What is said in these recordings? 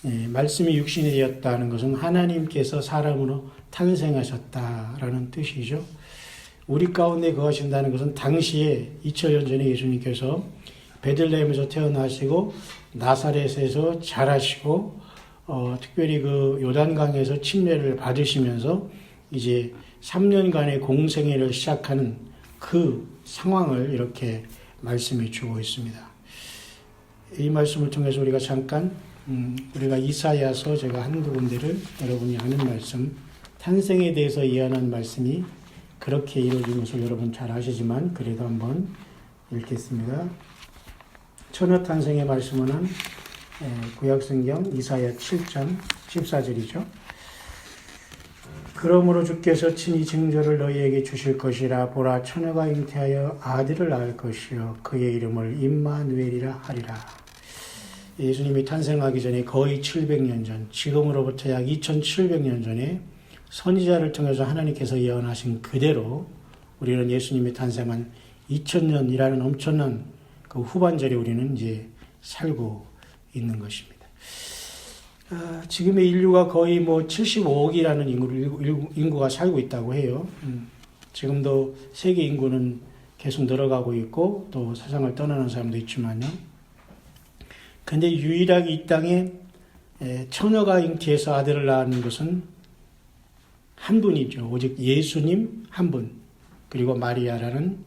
말씀이 육신이 되었다는 것은 하나님께서 사람으로 탄생하셨다라는 뜻이죠. 우리 가운데 거하신다는 것은 당시에 2000년 전에 예수님께서 베들레헴에서 태어나시고 나사렛에서 자라시고 특별히 그 요단강에서 침례를 받으시면서 이제 3년간의 공생애를 시작하는 그 상황을 이렇게 말씀해 주고 있습니다. 이 말씀을 통해서 우리가 잠깐 우리가 이사야서 제가 한두 군데를 여러분이 아는 말씀, 탄생에 대해서 예언한 말씀이 그렇게 이루어진 것을 여러분 잘 아시지만 그래도 한번 읽겠습니다. 처녀 탄생의 말씀은 구약성경 이사야 7장 14절이죠. 그러므로 주께서 친히 징조를 너희에게 주실 것이라. 보라, 처녀가 잉태하여 아들을 낳을 것이요 그의 이름을 임마누엘이라 하리라. 예수님이 탄생하기 전에 거의 700년 전, 지금으로부터 약 2700년 전에 선지자를 통해서 하나님께서 예언하신 그대로 우리는 예수님이 탄생한 2000년이라는 엄청난 그 후반절에 우리는 이제 살고 있는 것입니다. 지금의 인류가 거의 75억이라는 인구가 살고 있다고 해요. 지금도 세계 인구는 계속 늘어가고 있고 또 세상을 떠나는 사람도 있지만요. 근데 유일하게 이 땅에 처녀가 잉태해서 아들을 낳은 것은 한 분이죠. 오직 예수님 한 분, 그리고 마리아라는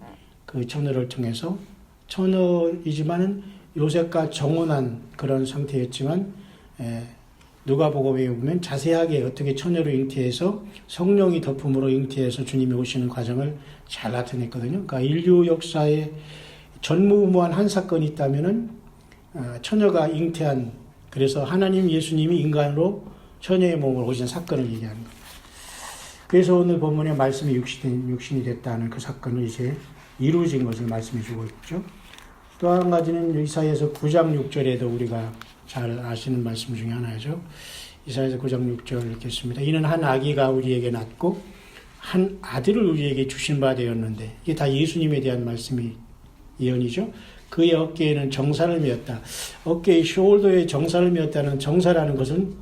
그 처녀를 통해서, 처녀이지만은 요셉과 정혼한 그런 상태였지만 누가복음에 보면 자세하게 어떻게 처녀로 잉태해서 성령이 덮음으로 잉태해서 주님이 오시는 과정을 잘 나타냈거든요. 그러니까 인류 역사에 전무후무한 한 사건이 있다면은 처녀가 잉태한, 그래서 하나님 예수님이 인간으로 처녀의 몸을 오신 사건을 얘기하는 겁니다. 그래서 오늘 본문에 말씀이 육신이 됐다는 그 사건을 이제 이루어진 것을 말씀해 주고 있죠. 또 한 가지는 이사야서 9장 6절에도 우리가 잘 아시는 말씀 중에 하나죠. 이사야서 9장 6절 읽겠습니다. 이는 한 아기가 우리에게 낳고 한 아들을 우리에게 주신 바 되었는데, 이게 다 예수님에 대한 말씀이 예언이죠. 그의 어깨에는 정사를 메었다. 어깨의 숄더에 정사를 메었다는, 정사라는 것은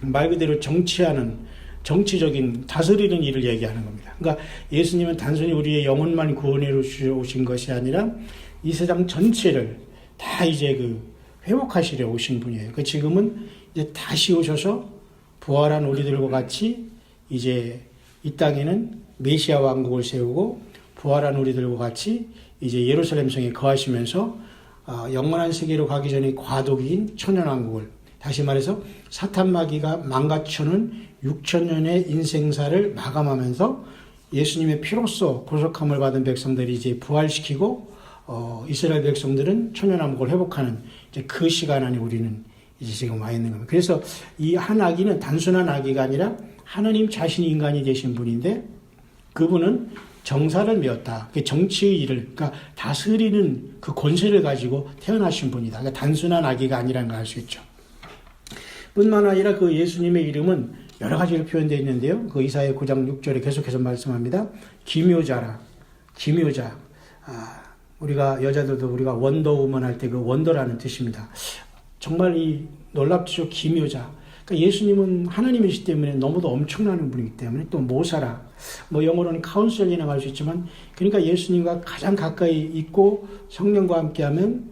말 그대로 정치적인 다스리는 일을 얘기하는 겁니다. 그러니까 예수님은 단순히 우리의 영혼만 구원해 오신 것이 아니라 이 세상 전체를 다 이제 회복하시려 오신 분이에요. 지금은 이제 다시 오셔서 부활한 우리들과 같이 이제 이 땅에는 메시아 왕국을 세우고 부활한 우리들과 같이 이제 예루살렘 성에 거하시면서 영원한 세계로 가기 전에 과도기인 천년왕국을, 다시 말해서 사탄 마귀가 망가쳐놓은 6000년의 인생사를 마감하면서 예수님의 피로써 구속함을 받은 백성들이 이제 부활시키고 이스라엘 백성들은 천년왕국을 회복하는 이제 그 시간 안에 우리는 이제 지금 와 있는 겁니다. 그래서 이 한 아기는 단순한 아기가 아니라 하나님 자신이 인간이 되신 분인데, 그분은 정사를 메었다. 정치의 일을, 그러니까 다스리는 그 권세를 가지고 태어나신 분이다. 그러니까 단순한 아기가 아니라는 걸 알 수 있죠. 뿐만 아니라 그 예수님의 이름은 여러 가지로 표현되어 있는데요. 그 이사야 9장 6절에 계속해서 말씀합니다. 기묘자라. 기묘자. 우리가 여자들도 우리가 원더우먼 할 때 그 원더라는 뜻입니다. 정말 이 놀랍죠. 기묘자. 그러니까 예수님은 하나님이시기 때문에 너무도 엄청난 분이기 때문에, 또 모사라, 영어로는 카운셀이라고 할 수 있지만, 그러니까 예수님과 가장 가까이 있고 성령과 함께하면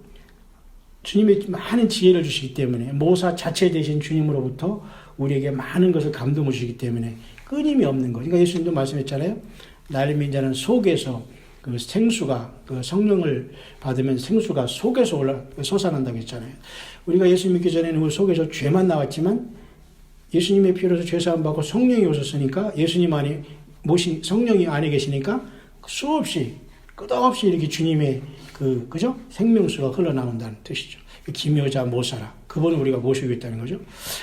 주님의 많은 지혜를 주시기 때문에, 모사 자체 되신 주님으로부터 우리에게 많은 것을 감동을 주시기 때문에 끊임이 없는 거. 그러니까 예수님도 말씀했잖아요. 나를 믿는 자는 속에서 그 생수가, 그 성령을 받으면 생수가 속에서 솟아난다고 했잖아요. 우리가 예수 믿기 전에는 그 속에서 죄만 나왔지만 예수님의 피로서 죄사함 받고 성령이 오셨으니까, 예수님 안에 성령이 안에 계시니까 수없이 끝없이 이렇게 주님의 그죠? 생명수가 흘러나온다는 뜻이죠. 기묘자 모사라. 그분을 우리가 모시고 있다는 거죠.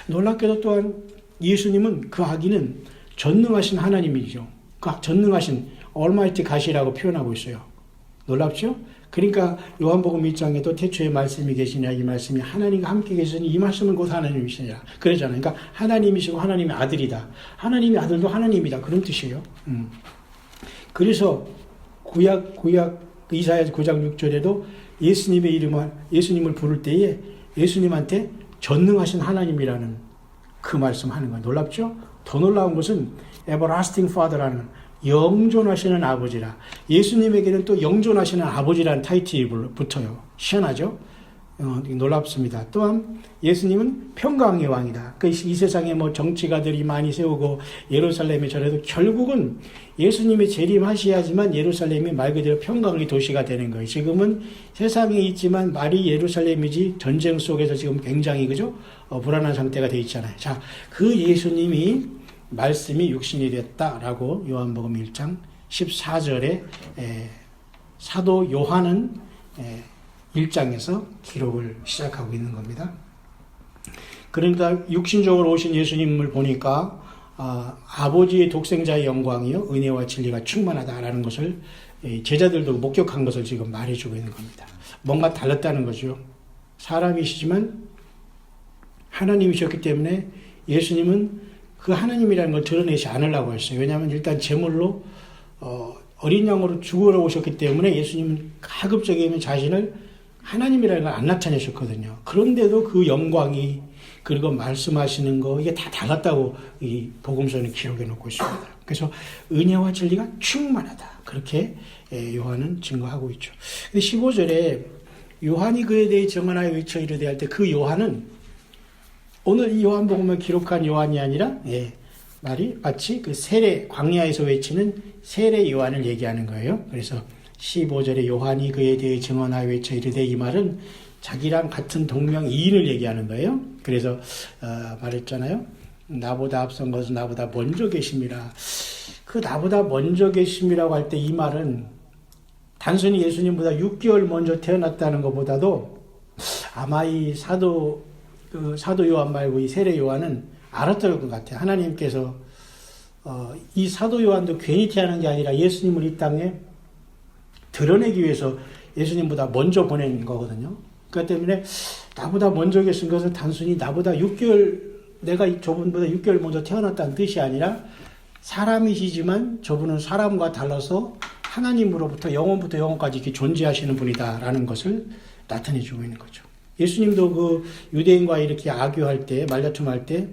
놀랍게도 또한 예수님은, 그 아기는 전능하신 하나님이죠. 그 전능하신 얼마이티 가시라고 표현하고 있어요. 놀랍죠? 그러니까 요한복음 1장에도 태초에 말씀이 계시냐, 이 말씀이 하나님과 함께 계시니 이 말씀은 곧 하나님이시냐 그러잖아요. 그러니까 하나님이시고 하나님의 아들이다. 하나님의 아들도 하나님이다. 그런 뜻이에요. 그래서 구약 이사야 9장 6절에도 예수님의 이름을, 예수님을 부를 때에 예수님한테 전능하신 하나님이라는 그 말씀하는 거예요. 놀랍죠? 더 놀라운 것은 everlasting father라는 영존하시는 아버지라. 예수님에게는 또 영존하시는 아버지라는 타이틀이 붙어요. 희한하죠? 놀랍습니다. 또한 예수님은 평강의 왕이다. 이 세상에 뭐 정치가들이 많이 세우고 예루살렘에 저래도 결국은 예수님이 재림하셔야지만 예루살렘이 말 그대로 평강의 도시가 되는 거예요. 지금은 세상에 있지만 말이 예루살렘이지 전쟁 속에서 지금 굉장히 그죠? 불안한 상태가 되어 있잖아요. 자, 그 예수님이 말씀이 육신이 됐다라고 요한복음 1장 14절에 사도 요한은 1장에서 기록을 시작하고 있는 겁니다. 그러니까 육신적으로 오신 예수님을 보니까 아버지의 독생자의 영광이요 은혜와 진리가 충만하다라는 것을 제자들도 목격한 것을 지금 말해주고 있는 겁니다. 뭔가 달랐다는 거죠. 사람이시지만 하나님이셨기 때문에 예수님은 그 하나님이라는 걸 드러내지 않으려고 했어요. 왜냐하면 일단 제물로 어린 양으로 죽으러 오셨기 때문에 예수님은 가급적이면 자신을 하나님이라는 걸 안 나타내셨거든요. 그런데도 그 영광이 그리고 말씀하시는 거 이게 다 달랐다고 이 복음서는 기록해 놓고 있습니다. 그래서 은혜와 진리가 충만하다. 그렇게 요한은 증거하고 있죠. 근데 15절에 요한이 그에 대해 정언하여 외쳐 이르되 할 때 그 요한은 오늘 이 요한복음을 기록한 요한이 아니라 말이 마치 그 세례 광야에서 외치는 세례 요한을 얘기하는 거예요. 그래서 15절에 요한이 그에 대해 증언하여 외쳐 이르되 이 말은 자기랑 같은 동명이인을 얘기하는 거예요. 그래서 말했잖아요. 나보다 앞선 것은 나보다 먼저 계심이라. 그 나보다 먼저 계심이라고 할 때 이 말은 단순히 예수님보다 6개월 먼저 태어났다는 것보다도 아마 이 사도 요한 말고 이 세례 요한은 알았던 것 같아요. 하나님께서 이 사도 요한도 괜히 태어난 게 아니라 예수님을 이 땅에 드러내기 위해서 예수님보다 먼저 보낸 거거든요. 그렇기 때문에 나보다 먼저 계신 것은 단순히 나보다 6개월, 내가 저분보다 6개월 먼저 태어났다는 뜻이 아니라 사람이시지만 저분은 사람과 달라서 하나님으로부터 영원부터 영원까지 이렇게 존재하시는 분이다라는 것을 나타내주고 있는 거죠. 예수님도 그 유대인과 이렇게 악유할 때, 말다툼할 때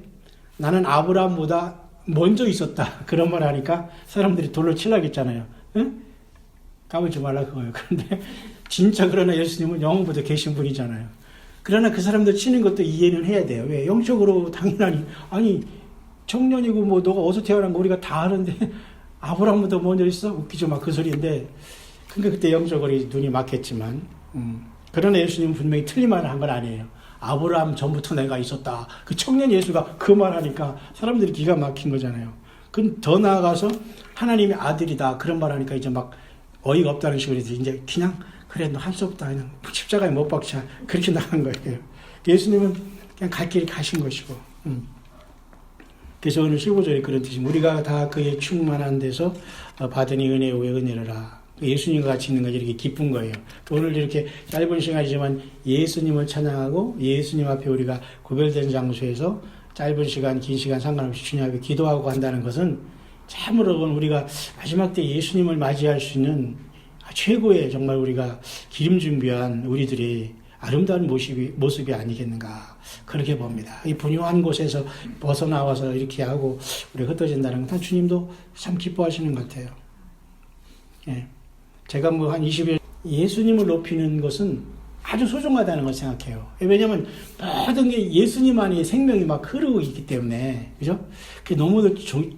나는 아브라함보다 먼저 있었다. 그런 말 하니까 사람들이 돌로 치려겠잖아요. 응? 까불지 말라 그거예요. 그런데 진짜 그러나 예수님은 영원부터 계신 분이잖아요. 그러나 그 사람들 치는 것도 이해는 해야 돼요. 왜? 영적으로 당연하니 아니 청년이고 뭐 너가 어디서 태어난 거 우리가 다 아는데 아브라함보다 먼저 있어? 웃기죠 막 그 소리인데 근데 그때 영적으로 눈이 막혔지만 그러나 예수님은 분명히 틀린 말을 한 건 아니에요. 아브라함 전부터 내가 있었다. 그 청년 예수가 그 말하니까 사람들이 기가 막힌 거잖아요. 그럼 더 나아가서 하나님의 아들이다. 그런 말 하니까 이제 막 어이가 없다는 식으로 이제 그냥 그래 너 할 수 없다. 그냥 십자가에 못 박자. 그렇게 나간 거예요. 예수님은 그냥 갈 길이 가신 것이고. 그래서 오늘 15절에 그런 뜻입니다. 우리가 다 그의 충만한 데서 받으니 은혜 후에 은혜라. 예수님과 같이 있는 것이 이렇게 기쁜 거예요. 오늘 이렇게 짧은 시간이지만 예수님을 찬양하고 예수님 앞에 우리가 구별된 장소에서 짧은 시간, 긴 시간 상관없이 주님 앞에 기도하고 한다는 것은 참으로 우리가 마지막 때 예수님을 맞이할 수 있는 최고의 정말 우리가 기름 준비한 우리들의 아름다운 모습이 아니겠는가 그렇게 봅니다. 이 분유한 곳에서 벗어나와서 이렇게 하고 우리가 흩어진다는 건 주님도 참 기뻐하시는 것 같아요. 예. 제가 뭐 한 20일 예수님을 높이는 것은 아주 소중하다는 걸 생각해요. 왜냐하면 모든 게 예수님 안에 생명이 막 흐르고 있기 때문에 그죠? 그게 너무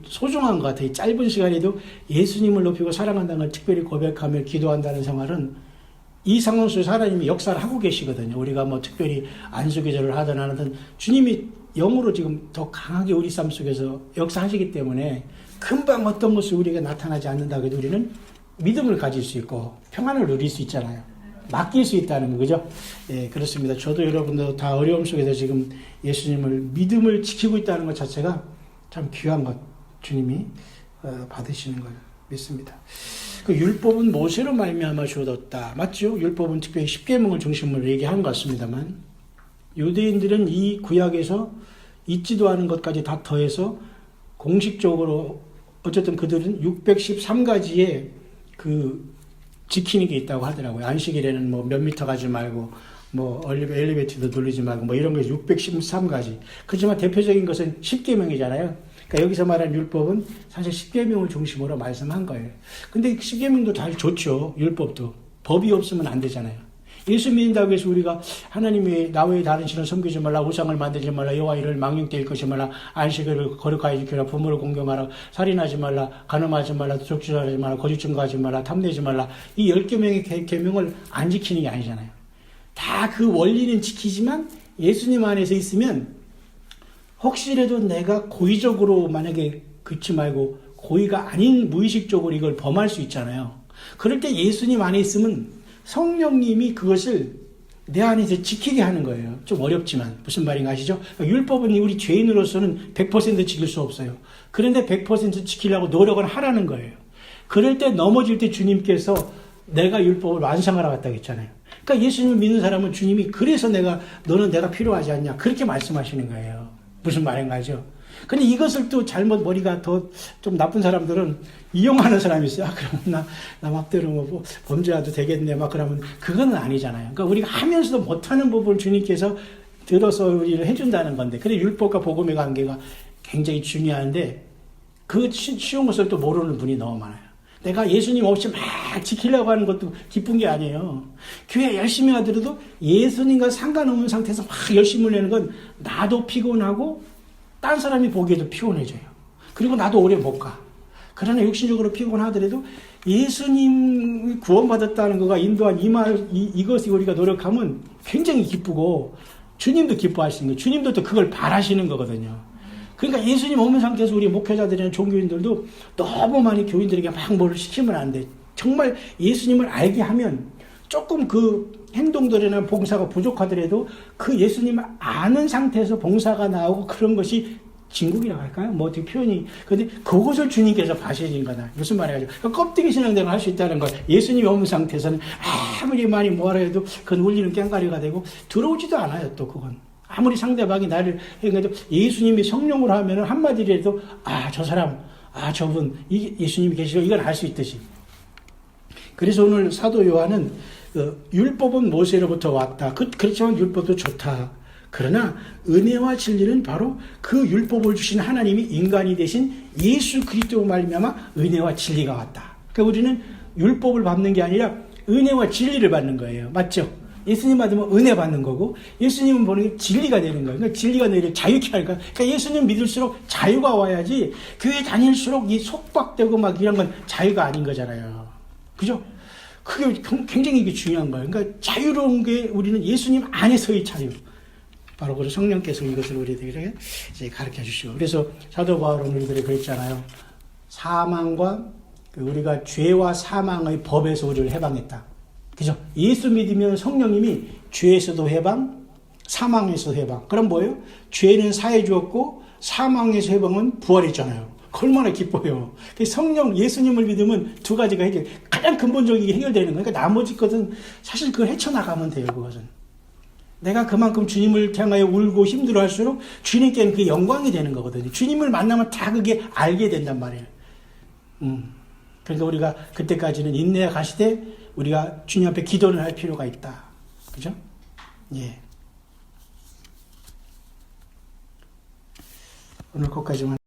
소중한 것 같아요. 짧은 시간에도 예수님을 높이고 사랑한다는 걸 특별히 고백하며 기도한다는 생활은 이 상황 속에서 하나님이 역사를 하고 계시거든요. 우리가 뭐 특별히 안수기도를 하든 안 하든 주님이 영으로 지금 더 강하게 우리 삶 속에서 역사하시기 때문에 금방 어떤 모습이 우리에게 나타나지 않는다고 해도 우리는 믿음을 가질 수 있고 평안을 누릴 수 있잖아요. 맡길 수 있다는 거죠. 예, 그렇습니다. 저도 여러분도 다 어려움 속에서 지금 예수님을 믿음을 지키고 있다는 것 자체가 참 귀한 것 주님이 받으시는 걸 믿습니다. 그 율법은 모세로 말미암아 주어졌다. 맞죠? 율법은 특별히 십계명을 중심으로 얘기하는 것 같습니다만 유대인들은 이 구약에서 있지도 않은 것까지 다 더해서 공식적으로 어쨌든 그들은 613가지의 그 지키는 게 있다고 하더라고요. 안식일에는 뭐 몇 미터 가지 말고 뭐 엘리베이터도 누르지 말고 뭐 이런 거 613가지. 그렇지만 대표적인 것은 10계명이잖아요. 그러니까 여기서 말하는 율법은 사실 10계명을 중심으로 말씀한 거예요. 근데 10계명도 다 좋죠. 율법도. 법이 없으면 안 되잖아요. 예수 믿는다고 해서 우리가 하나님이 나 외에 다른 신을 섬기지 말라, 우상을 만들지 말라, 여호와 이를 망령될 것이 말라, 안식일을 거룩하게 지키라, 부모를 공경하라, 살인하지 말라, 간음하지 말라, 독주하지 말라, 거짓 증거하지 말라, 탐내지 말라. 이 10계명의 계명을 안 지키는 게 아니잖아요. 다 그 원리는 지키지만 예수님 안에서 있으면 혹시라도 내가 고의적으로 만약에 그렇지 말고 고의가 아닌 무의식적으로 이걸 범할 수 있잖아요. 그럴 때 예수님 안에 있으면 성령님이 그것을 내 안에서 지키게 하는 거예요. 좀 어렵지만 무슨 말인가 아시죠? 율법은 우리 죄인으로서는 100% 지킬 수 없어요. 그런데 100% 지키려고 노력을 하라는 거예요. 그럴 때 넘어질 때 주님께서 내가 율법을 완성하라고 했다고 했잖아요. 그러니까 예수님을 믿는 사람은 주님이 그래서 너는 내가 필요하지 않냐 그렇게 말씀하시는 거예요. 무슨 말인가 하죠? 근데 이것을 또 잘못 머리가 더 좀 나쁜 사람들은 이용하는 사람이 있어요. 아, 그러면 나 맘대로 뭐 범죄해도 되겠네. 막 그러면 그건 아니잖아요. 그러니까 우리가 하면서도 못하는 부분을 주님께서 들어서 우리를 해준다는 건데. 근데 율법과 복음의 관계가 굉장히 중요한데 그 쉬운 것을 또 모르는 분이 너무 많아요. 내가 예수님 없이 막 지키려고 하는 것도 기쁜 게 아니에요. 교회 열심히 하더라도 예수님과 상관없는 상태에서 막 열심히 내는 건 나도 피곤하고 딴 사람이 보기에도 피곤해져요. 그리고 나도 오래 못 가. 그러나 육신적으로 피곤하더라도 예수님 구원받았다는 거가 인도한 이것이 우리가 노력하면 굉장히 기쁘고 주님도 기뻐하시는 거예요. 주님도 또 그걸 바라시는 거거든요. 그러니까 예수님 없는 상태에서 우리 목회자들이나 종교인들도 너무 많이 교인들에게 막 뭘 시키면 안 돼. 정말 예수님을 알게 하면 조금 그 행동들이나 봉사가 부족하더라도 그 예수님을 아는 상태에서 봉사가 나오고 그런 것이 진국이라고 할까요? 뭐 어떻게 표현이. 근데 그것을 주님께서 봐주신 거다. 무슨 말이에요? 껍데기 신앙생활을 할 수 있다는 거. 예수님이 없는 상태에서는 아무리 많이 뭐하라 해도 그건 울리는 깽가리가 되고 들어오지도 않아요. 또 그건. 아무리 상대방이 나를 해도 예수님이 성령으로 하면은 한마디라도 저 사람, 저분, 예수님이 계시고 이걸 알 수 있듯이. 그래서 오늘 사도 요한은 율법은 모세로부터 왔다. 그렇지만 율법도 좋다. 그러나 은혜와 진리는 바로 그 율법을 주신 하나님이 인간이 되신 예수 그리스도로 말미암아 은혜와 진리가 왔다. 그러니까 우리는 율법을 받는 게 아니라 은혜와 진리를 받는 거예요. 맞죠? 예수님 받으면 은혜 받는 거고 예수님은 보는 게 진리가 되는 거예요. 그러니까 진리가 너희를 자유케 할까? 그러니까 예수님 믿을수록 자유가 와야지 교회 다닐수록 이 속박되고 막 이런 건 자유가 아닌 거잖아요. 그죠? 그게 굉장히 이게 중요한 거예요. 그러니까 자유로운 게 우리는 예수님 안에서의 자유. 바로 그 성령께서 이것을 우리에게 이제 가르쳐 주시고. 그래서 사도 바울은 우리들이 그랬잖아요. 사망과 우리가 죄와 사망의 법에서 우리를 해방했다. 그죠? 예수 믿으면 성령님이 죄에서도 해방, 사망에서도 해방. 그럼 뭐예요? 죄는 사해 주었고 사망에서 해방은 부활했잖아요. 얼마나 기뻐요. 성령, 예수님을 믿으면 두 가지가 가장 근본적이게 해결되는 거니까 나머지 것은 사실 그걸 헤쳐나가면 돼요. 그것은. 내가 그만큼 주님을 향하여 울고 힘들어할수록 주님께는 그게 영광이 되는 거거든요. 주님을 만나면 다 그게 알게 된단 말이에요. 그러니까 우리가 그때까지는 인내에 가시되 우리가 주님 앞에 기도를 할 필요가 있다. 그죠? 예. 오늘 거기까지만.